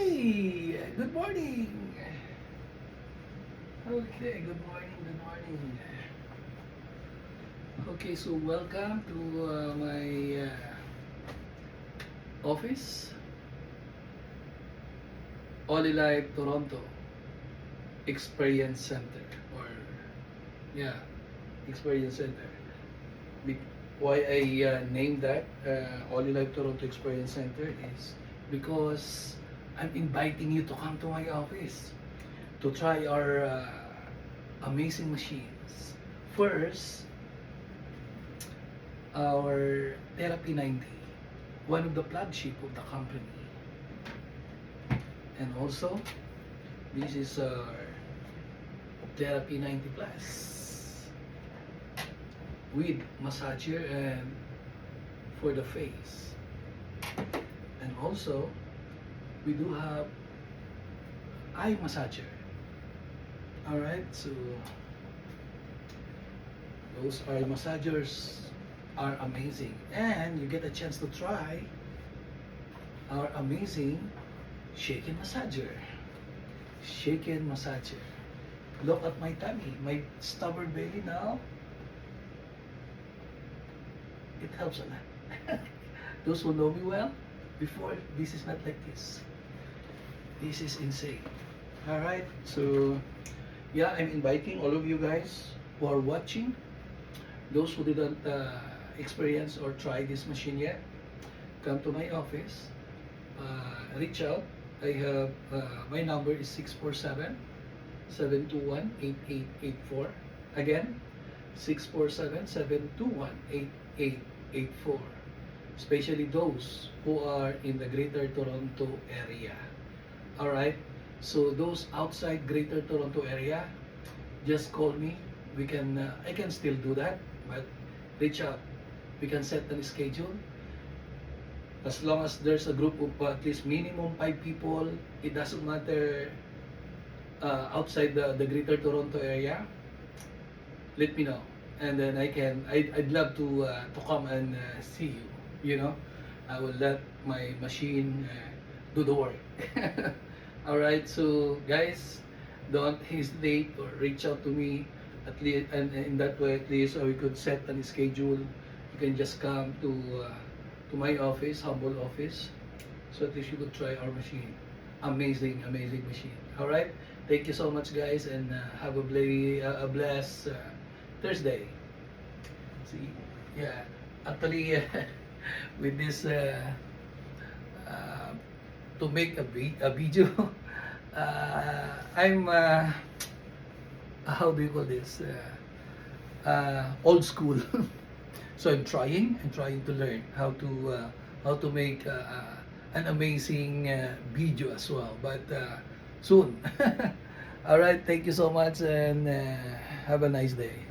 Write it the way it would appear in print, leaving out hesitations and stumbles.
Hey, good morning. Okay, good morning, good morning. Okay, so welcome to my office, Olilive Toronto Experience Center, or yeah, Experience Center. Why I named that Olilive Toronto Experience Center is because I'm inviting you to come to my office to try our amazing machines. First, our Therapy 90, one of the flagship of the company. And also, this is our Therapy 90 Plus with massager and for the face. And also, we do have eye massager. Alright, so those eye massagers are amazing, and you get a chance to try our amazing shaken massager. Shaken massager. Look at my tummy, my stubborn belly now. It helps a lot. Those who know me well, before, this is not like this. This is insane. Alright, so yeah, I'm inviting all of you guys who are watching, those who didn't experience or try this machine yet, come to my office, reach out. I have, my number is 647-721-8884. Again, 647-721-8884. Especially those who are in the Greater Toronto area. Alright? So those outside Greater Toronto area, just call me. We can, I can still do that, but reach out. We can set a schedule. As long as there's a group of at least minimum 5 people, it doesn't matter outside the Greater Toronto area, let me know. And then I'd love to come and see you, you know. I will let my machine do the work. Alright, so guys, don't hesitate or reach out to me at least, and in that way at least we could set a schedule. You can just come to my office, humble office, so at least you could try our machine. Amazing, amazing machine. Alright, thank you so much guys, and have a blessed Thursday. See, yeah, actually with this to make a video, I'm how do you call this, old school. So I'm trying to learn how to make an amazing video as well, but soon. All right, thank you so much, and have a nice day.